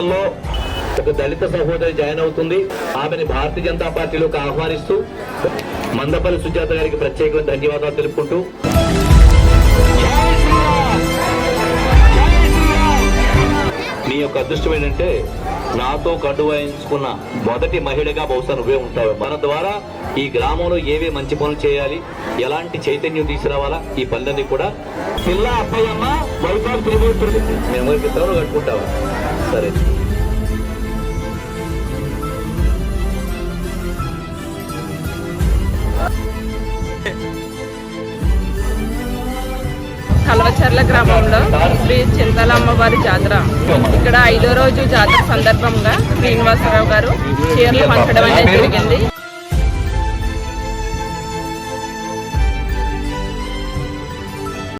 ఎన్నికల్లో ఒక దళిత సహోదరి జాయిన్ అవుతుంది. ఆమెని భారతీయ జనతా పార్టీలోకి ఆహ్వానిస్తూ మందపల్లి సుజాత గారికి ప్రత్యేకంగా ధన్యవాదాలు తెలుపుకుంటూ మీ యొక్క అదృష్టం ఏంటంటే నాతో కడువాయించుకున్న మొదటి మహిళగా బహుశా నువ్వే ఉంటావు. మన ద్వారా ఈ గ్రామంలో ఏవే మంచి పనులు చేయాలి, ఎలాంటి చైతన్యం తీసుకురావాలా, ఈ పనులన్నీ కూడా పిల్ల అప్పయ్యమ్మ వైపాలు తిరిగి మేము ఎవరికి కట్టుకుంటావా? సరే. కల్వచర్ల గ్రామంలో శ్రీ చింతల అమ్మవారి జాతర. ఇక్కడ 5వ రోజు జాతర సందర్భంగా శ్రీనివాసరావు గారు చీరలు పంచడం అనేది జరిగింది.